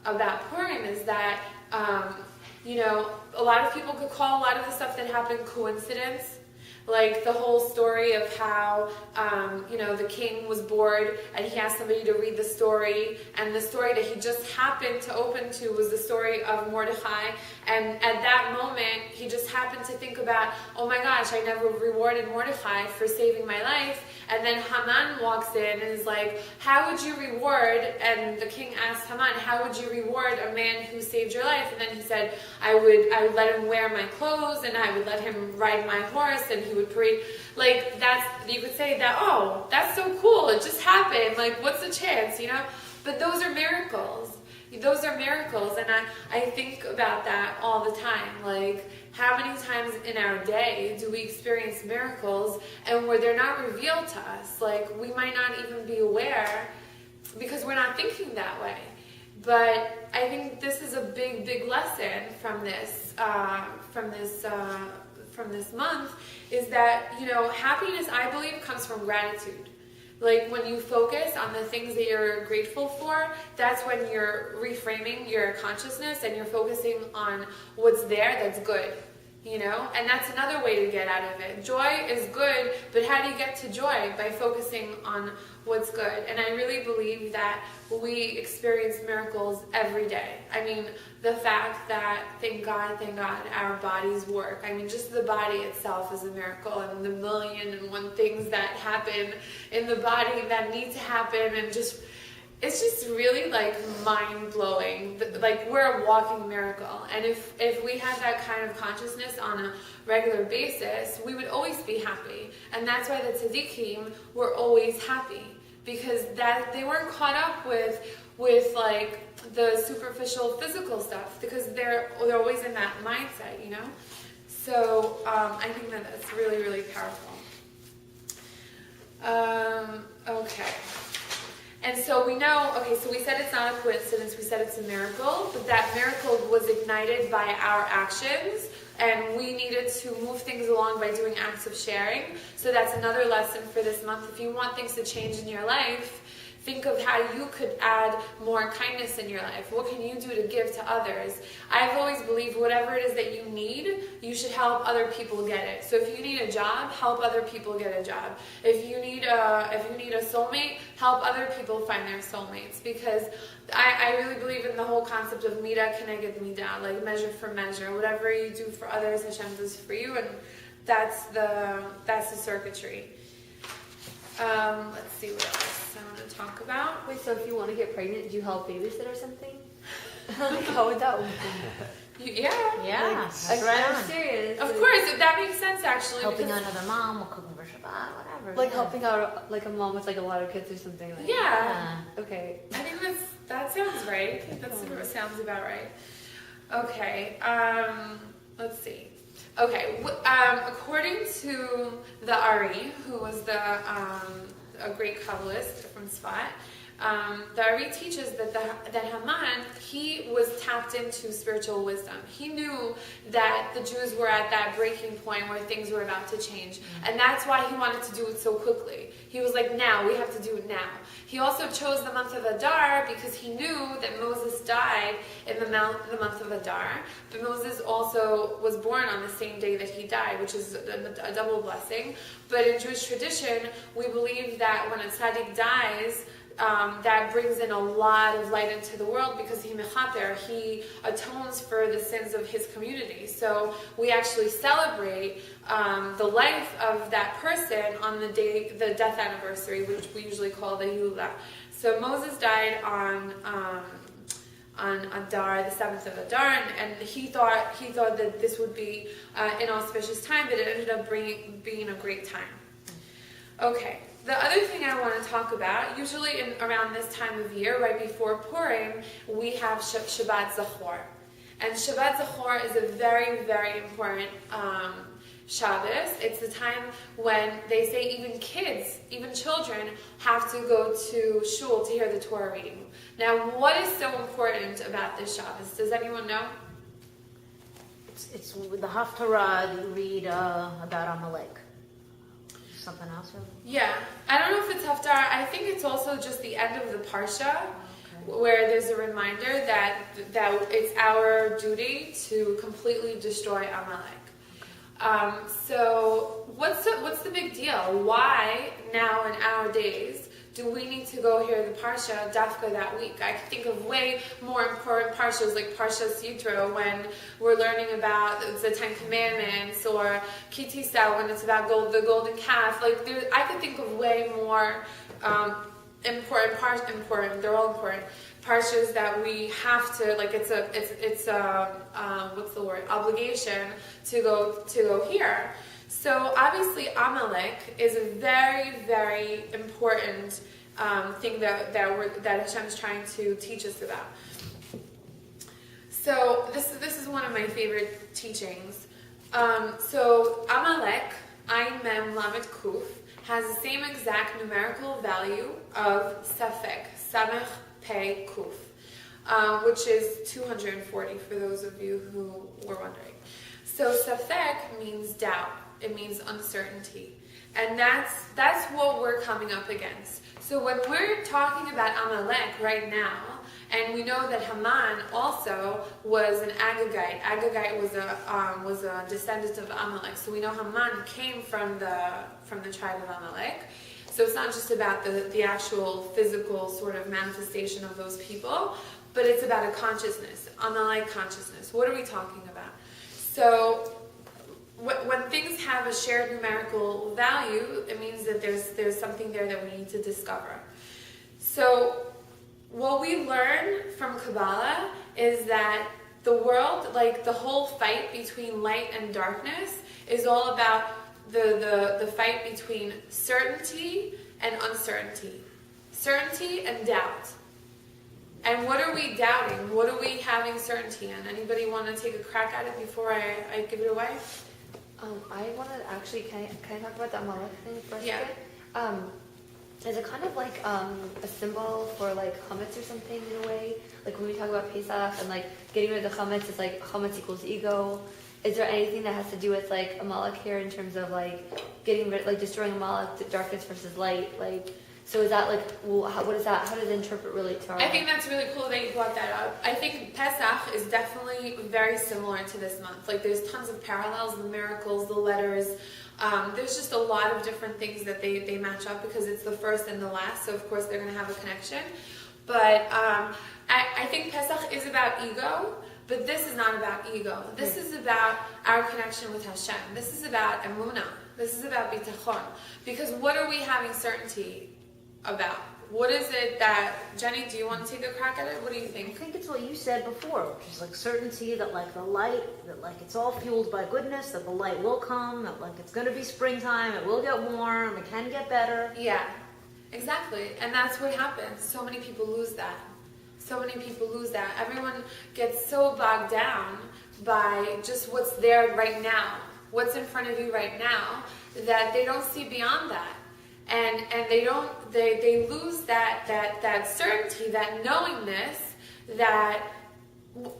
about Purim is that, you know, a lot of people could call a lot of the stuff that happened coincidence. Like the whole story of how, you know, the king was bored and he asked somebody to read the story, and the story that he just happened to open to was the story of Mordecai, and at that moment he just happened to think about, oh my gosh, I never rewarded Mordecai for saving my life. And then Haman walks in and is like, how would you reward, and the king asked Haman, how would you reward a man who saved your life? And then he said, I would let him wear my clothes, and I would let him ride my horse, and he would parade. Like, that's, you could say that, oh, that's so cool, it just happened, like, what's the chance, you know? But those are miracles. Those are miracles, and I think about that all the time. Like, how many times in our day do we experience miracles and where they're not revealed to us? Like, we might not even be aware because we're not thinking that way. But I think this is a big, big lesson from this month, is that, you know, happiness, I believe, comes from gratitude. Like, when you focus on the things that you're grateful for, that's when you're reframing your consciousness and you're focusing on what's there that's good, you know? And that's another way to get out of it. Joy is good, but how do you get to joy? By focusing on what's good. And I really believe that we experience miracles every day. I mean, the fact that, thank God, our bodies work. I mean, just the body itself is a miracle, and the 1,000,001 things that happen in the body that need to happen, and just, it's just really like mind-blowing. Like, we're a walking miracle. And if we had that kind of consciousness on a regular basis, we would always be happy. And that's why the tzaddikim were always happy, because that they weren't caught up with like the superficial physical stuff, because they're always in that mindset, you know? So I think that that's really, really powerful. Okay. And so we know, okay, so we said it's not a coincidence, we said it's a miracle, but that miracle was ignited by our actions, and we needed to move things along by doing acts of sharing. So that's another lesson for this month. If you want things to change in your life, think of how you could add more kindness in your life. What can you do to give to others? I've always believed whatever it is that you need, you should help other people get it. So if you need a job, help other people get a job. If you need a soulmate, help other people find their soulmates. Because I really believe in the whole concept of midah keneged midah, like measure for measure. Whatever you do for others, Hashem does for you, and that's the circuitry. Let's see what else I want to talk about. Wait, so if you want to get pregnant, do you help babysit or something? Like, how would that work? Yeah. Like, I'm serious. Of course, that makes sense actually. Helping another mom or cooking for Shabbat, whatever. Like helping out like a mom with like a lot of kids or something. Like, yeah. Okay. I think that sounds right. That sounds about right. Okay. Let's see. Okay. According to the Ari, who was a great Kabbalist from Tzfat, the Ari teaches that Haman, he was tapped into spiritual wisdom. He knew that the Jews were at that breaking point where things were about to change. And that's why he wanted to do it so quickly. He was like, now, we have to do it now. He also chose the month of Adar because he knew that Moses died in the month of Adar. But Moses also was born on the same day that he died, which is a double blessing. But in Jewish tradition, we believe that when a tzaddik dies, that brings in a lot of light into the world, because he atones for the sins of his community. So we actually celebrate the life of that person on the death anniversary, which we usually call the Yula. So Moses died on Adar, the 7th of Adar, and he thought that this would be an auspicious time, but it ended up being a great time. Okay. The other thing I want to talk about, usually around this time of year, right before Purim, we have Shabbat Zachor. And Shabbat Zachor is a very, very important Shabbos. It's the time when they say even children, have to go to shul to hear the Torah reading. Now, what is so important about this Shabbos? Does anyone know? It's the Haftarah that you read about Amalek. Something else? Yeah. I don't know if it's Haftarah. I think it's also just the end of the Parsha, where there's a reminder that it's our duty to completely destroy Amalek. So what's the big deal? Why now in our days do we need to go hear the Parsha Dafka that week? I can think of way more important Parshas like Parsha Yitro when we're learning about the Ten Commandments, or Kitisa when it's about the golden calf. Like I could think of way more important. They're all important parshas that we have to, like, it's a what's the word, obligation to go here. So obviously Amalek is a very, very important thing that Hashem is trying to teach us about. So this is one of my favorite teachings. So Amalek, Ayin Mem Lamed Kuf, has the same exact numerical value of Safek, Samech Pei Kuf, which is 240 for those of you who were wondering. So Safek means doubt. It means uncertainty. And that's what we're coming up against. So when we're talking about Amalek right now, and we know that Haman also was an Agagite. Agagite was a descendant of Amalek. So we know Haman came from the tribe of Amalek. So it's not just about the actual physical sort of manifestation of those people, but it's about a consciousness, Amalek consciousness. What are we talking about? So when things have a shared numerical value, it means that there's something there that we need to discover. So what we learn from Kabbalah is that the world, like the whole fight between light and darkness, is all about the fight between certainty and uncertainty. Certainty and doubt. And what are we doubting? What are we having certainty in? Anybody want to take a crack at it before I give it away? I want to actually, can I talk about the Amalek thing for a second? Yeah. Is it kind of like a symbol for like chametz or something in a way? Like when we talk about Pesach and like getting rid of the chametz, it's like chametz equals ego. Is there anything that has to do with like Amalek here in terms of like getting rid, like destroying Amalek, the darkness versus light? Like, so is that like, well, what is that? How does it interpret relate to our I think that's really cool that you brought that up. I think Pesach is definitely very similar to this month. Like there's tons of parallels, the miracles, the letters. There's just a lot of different things that they match up because it's the first and the last. So of course they're going to have a connection. But I think Pesach is about ego. But this is not about ego. This is about our connection with Hashem. This is about emunah. This is about bitachon. Because what are we having certainty about? What is it that, Jenny, do you want to take a crack at it? What do you think? I think it's what you said before, which is like certainty that like the light, that like it's all fueled by goodness, that the light will come, that like it's going to be springtime, it will get warm, it can get better. Yeah, exactly. And that's what happens. So many people lose that. So many people lose that. Everyone gets so bogged down by just what's there right now, what's in front of you right now, that they don't see beyond that. And they lose that certainty, that knowingness that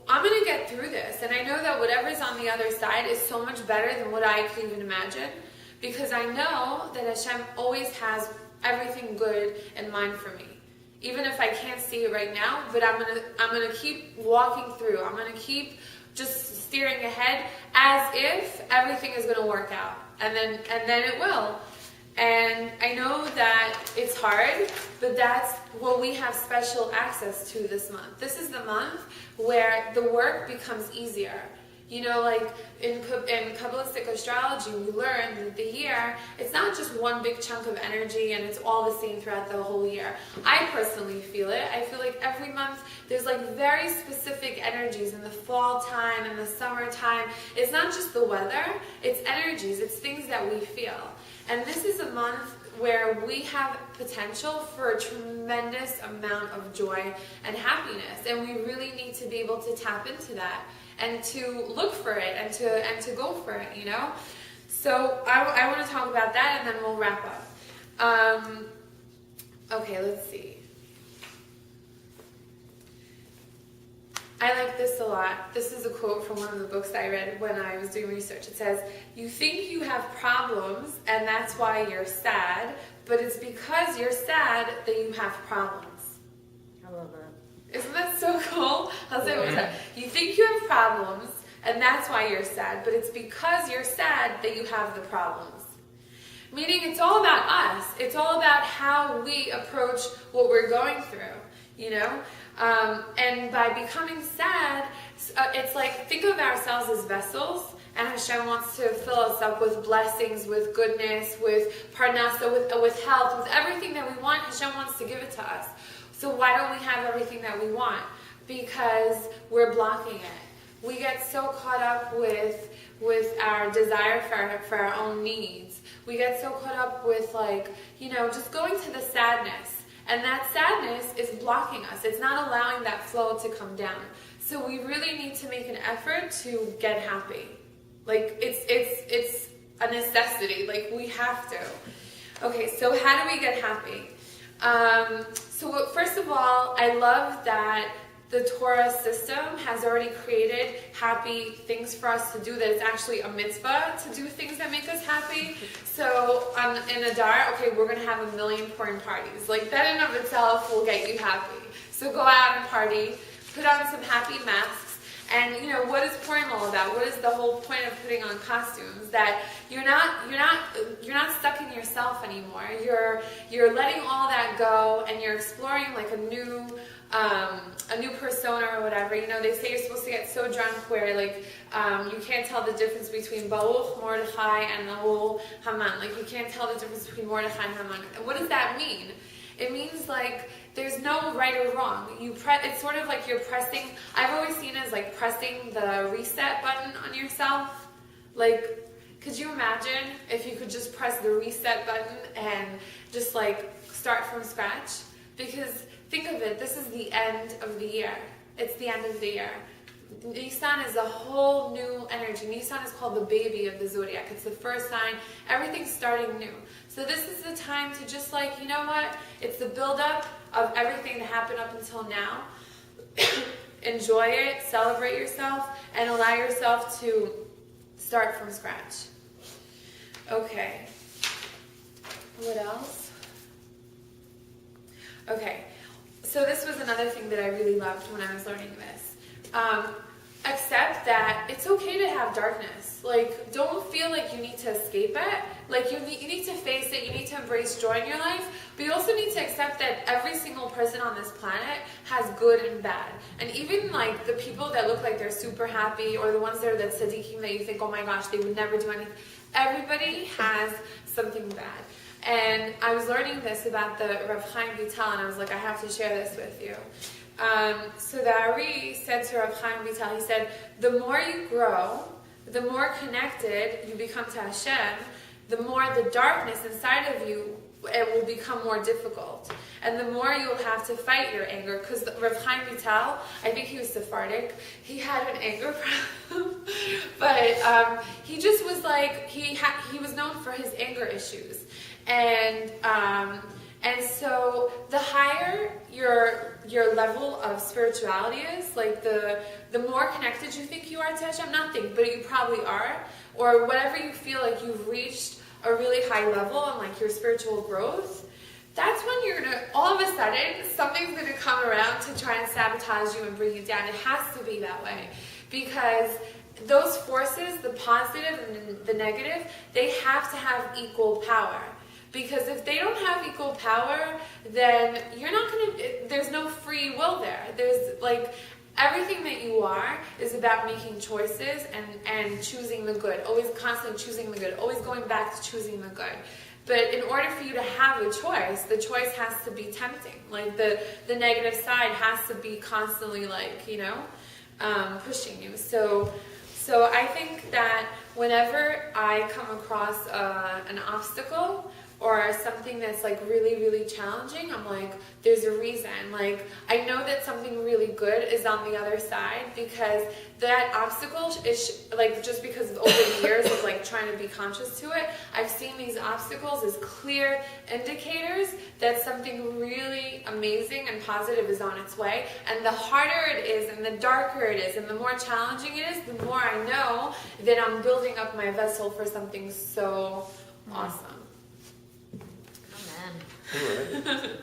I'm going to get through this. And I know that whatever's on the other side is so much better than what I could even imagine, because I know that Hashem always has everything good in mind for me. Even if I can't see it right now, but I'm gonna keep walking through. I'm gonna keep just steering ahead as if everything is gonna work out, and then it will. And I know that it's hard, but that's what we have special access to this month. This is the month where the work becomes easier. You know, like in Kabbalistic astrology, we learn that the year, it's not just one big chunk of energy and it's all the same throughout the whole year. I personally feel it. I feel like every month there's like very specific energies in the fall time and the summer time. It's not just the weather, it's energies, it's things that we feel. And this is a month where we have potential for a tremendous amount of joy and happiness. And we really need to be able to tap into that and to look for it and to go for it, you know? So I want to talk about that and then we'll wrap up. Okay, let's see. I like this a lot. This is a quote from one of the books I read when I was doing research. It says, "You think you have problems and that's why you're sad, but it's because you're sad that you have problems." I love that. Isn't that so cool? I'll say it one more time. You think you have problems, and that's why you're sad, but it's because you're sad that you have the problems. Meaning it's all about us. It's all about how we approach what we're going through, you know? And by becoming sad, it's like, think of ourselves as vessels, and Hashem wants to fill us up with blessings, with goodness, with parnasa, with health, with everything that we want. Hashem wants to give it to us. So why don't we have everything that we want? Because we're blocking it. We get so caught up with our desire for our own needs. We get so caught up with, like, you know, just going to the sadness. And that sadness is blocking us. It's not allowing that flow to come down. So we really need to make an effort to get happy. Like, it's a necessity. Like, we have to. Okay, so how do we get happy? So first of all, I love that the Torah system has already created happy things for us to do, that it's actually a mitzvah to do things that make us happy. So in Adar, okay, we're going to have 1 million porn parties. Like, that in of itself will get you happy. So go out and party, put on some happy masks. And, you know, what is Purim all about? What is the whole point of putting on costumes? That you're not stuck in yourself anymore. You're letting all that go, and you're exploring like a new persona or whatever. You know, they say you're supposed to get so drunk where, like, you can't tell the difference between Baruch, Mordechai, and Nahul, Haman. Like, you can't tell the difference between Mordechai and Haman. And what does that mean? It means, like, there's no right or wrong. It's sort of like you're pressing, I've always seen it as like pressing the reset button on yourself. Like, could you imagine if you could just press the reset button and just like start from scratch? Because think of it, this is the end of the year. It's the end of the year. Nisan is a whole new energy. Nisan is called the baby of the zodiac. It's the first sign. Everything's starting new. So this is the time to just, like, you know what? It's the buildup of everything that happened up until now. Enjoy it, celebrate yourself, and allow yourself to start from scratch. Okay. What else? Okay. So this was another thing that I really loved when I was learning this. Accept that it's okay to have darkness. Like, don't feel like you need to escape it. Like, you need to face it. You need to embrace joy in your life. But you also need to accept that every single person on this planet has good and bad. And even, like, the people that look like they're super happy, or the ones that are the tzaddikim that you think, oh my gosh, they would never do anything. Everybody has something bad. And I was learning this about the Rav Chaim Vital, and I was like, I have to share this with you. So the Ari said to Rav Chaim Vital, he said, the more you grow, the more connected you become to Hashem, the more the darkness inside of you, it will become more difficult. And the more you'll have to fight your anger. Because Rav Chaim Vital, I think he was Sephardic, he had an anger problem. But he just was like, he was known for his anger issues. And so the higher your level of spirituality is, like the more connected you think you are to Hashem, not think, but you probably are, or whatever you feel like you've reached a really high level on like your spiritual growth, that's when you're gonna, all of a sudden, something's gonna come around to try and sabotage you and bring you down. It has to be that way. Because those forces, the positive and the negative, they have to have equal power. Because if they don't have equal power, then you're not going to, there's no free will there. There's like, everything that you are is about making choices and choosing the good. Always constantly choosing the good. Always going back to choosing the good. But in order for you to have a choice, the choice has to be tempting. Like the negative side has to be constantly like, you know, pushing you. So I think that whenever I come across an obstacle, or something that's like really, really challenging, I'm like, there's a reason. Like, I know that something really good is on the other side, because that obstacle is like, just because of over the years of like trying to be conscious to it, I've seen these obstacles as clear indicators that something really amazing and positive is on its way. And the harder it is, and the darker it is, and the more challenging it is, the more I know that I'm building up my vessel for something so awesome. Amen.